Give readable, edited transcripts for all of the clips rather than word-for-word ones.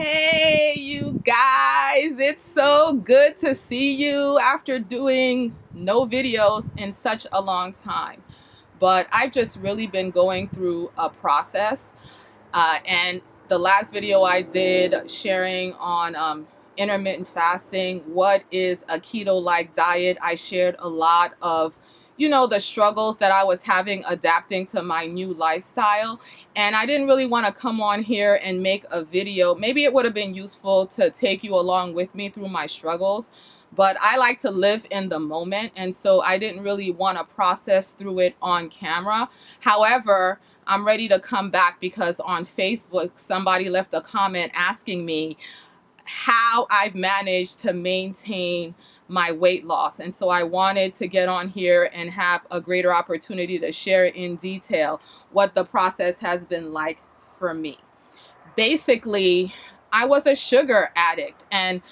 Hey, you guys, it's so good to see you after doing no videos in such a long time. But I've just really been going through a process. And the last video I did sharing on intermittent fasting, what is a keto-like diet, I shared a lot of the struggles that I was having adapting to my new lifestyle. And I didn't really want to come on here and make a video. Maybe it would have been useful to take you along with me through my struggles, but I like to live in the moment, and so I didn't really want to process through it on camera. However, I'm ready to come back because on Facebook, somebody left a comment asking me how I've managed to maintain my weight loss. And so I wanted to get on here and have a greater opportunity to share in detail what the process has been like for me. Basically, I was a sugar addict, and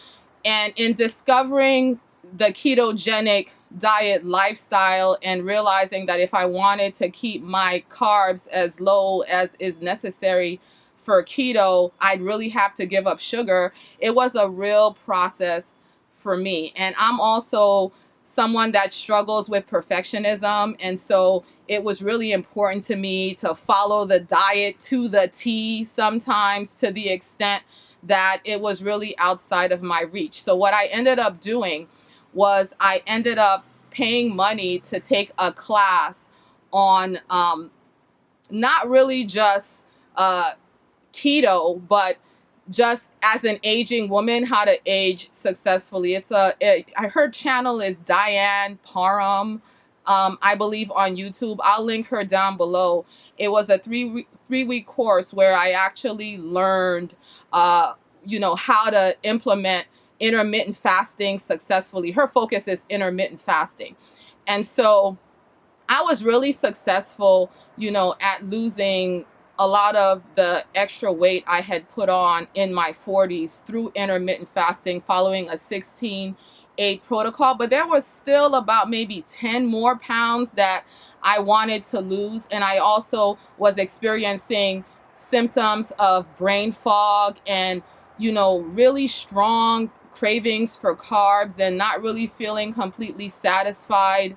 in discovering the ketogenic diet lifestyle and realizing that if I wanted to keep my carbs as low as is necessary for keto, I'd really have to give up sugar. It was a real process for me. And I'm also someone that struggles with perfectionism. And so it was really important to me to follow the diet to the T, sometimes to the extent that it was really outside of my reach. So what I ended up doing was I ended up paying money to take a class on not really just keto, but just as an aging woman, how to age successfully. Her channel is Diane Parham, I believe, on YouTube. I'll link her down below. It was a three-week course where I actually learned, how to implement intermittent fasting successfully. Her focus is intermittent fasting. And so I was really successful, at losing a lot of the extra weight I had put on in my 40s through intermittent fasting, following a 16-8 protocol. But there was still about maybe 10 more pounds that I wanted to lose. And I also was experiencing symptoms of brain fog and, really strong cravings for carbs and not really feeling completely satisfied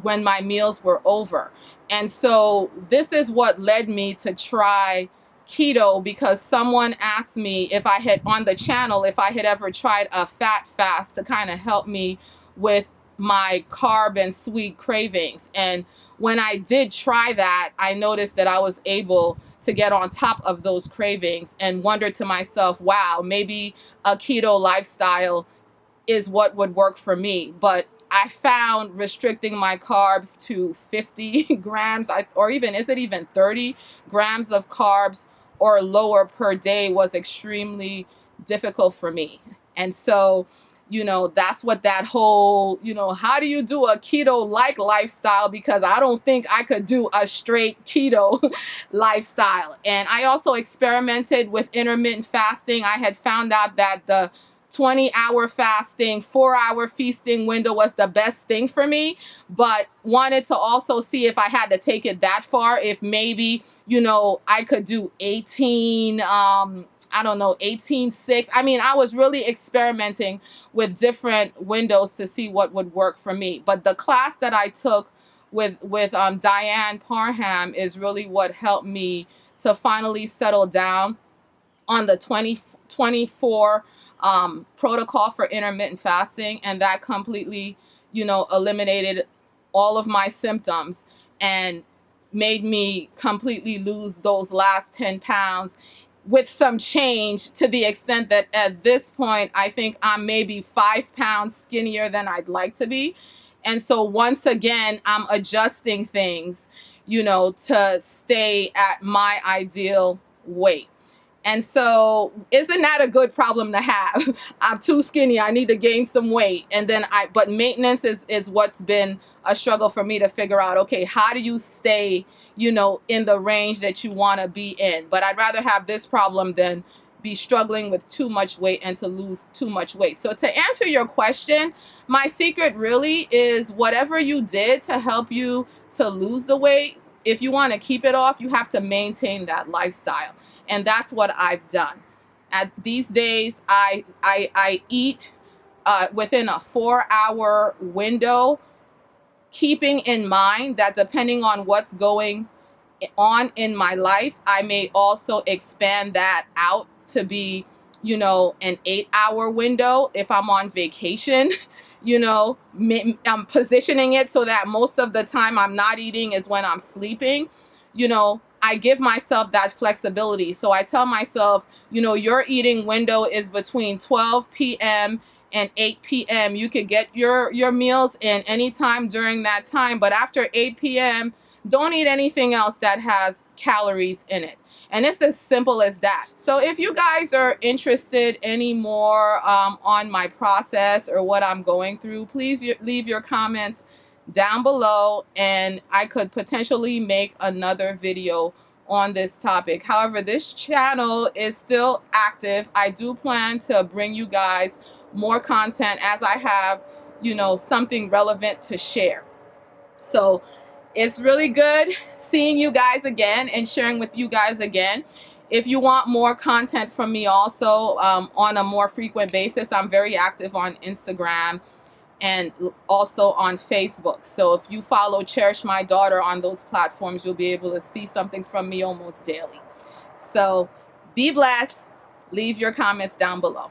when my meals were over. And so this is what led me to try keto, because someone asked me if I had on the channel, if I had ever tried a fat fast to kind of help me with my carb and sweet cravings. And when I did try that, I noticed that I was able to get on top of those cravings and wondered to myself, wow, maybe a keto lifestyle is what would work for me. But I found restricting my carbs to 50 grams, or even, is it even 30 grams of carbs or lower per day was extremely difficult for me. And so, that's what that whole, how do you do a keto-like lifestyle? Because I don't think I could do a straight keto lifestyle. And I also experimented with intermittent fasting. I had found out that the 20-hour fasting, 4-hour feasting window was the best thing for me, but wanted to also see if I had to take it that far, if maybe, I could do 18, 18-6. I mean, I was really experimenting with different windows to see what would work for me. But the class that I took with Diane Parham is really what helped me to finally settle down on the 2024 protocol for intermittent fasting, and that completely, eliminated all of my symptoms and made me completely lose those last 10 pounds with some change, to the extent that at this point, I think I'm maybe 5 pounds skinnier than I'd like to be. And so once again, I'm adjusting things, to stay at my ideal weight. And so isn't that a good problem to have? I'm too skinny. I need to gain some weight. And then but maintenance is what's been a struggle for me to figure out, okay, how do you stay, in the range that you want to be in? But I'd rather have this problem than be struggling with too much weight and to lose too much weight. So to answer your question, my secret really is whatever you did to help you to lose the weight, if you want to keep it off, you have to maintain that lifestyle. And that's what I've done. At these days, I eat within a 4-hour window, keeping in mind that depending on what's going on in my life, I may also expand that out to be, an 8-hour window if I'm on vacation. I'm positioning it so that most of the time I'm not eating is when I'm sleeping. I give myself that flexibility. So I tell myself, your eating window is between 12 p.m. and 8 p.m. You could get your meals in anytime during that time, but after 8 p.m., don't eat anything else that has calories in it. And it's as simple as that. So if you guys are interested any more on my process or what I'm going through, please leave your comments down below, and I could potentially make another video on this topic. However, this channel is still active. I do plan to bring you guys more content as I have, something relevant to share. So it's really good seeing you guys again and sharing with you guys again. If you want more content from me also on a more frequent basis, I'm very active on Instagram and also on Facebook. So if you follow Cherish My Daughter on those platforms, you'll be able to see something from me almost daily. So be blessed. Leave your comments down below.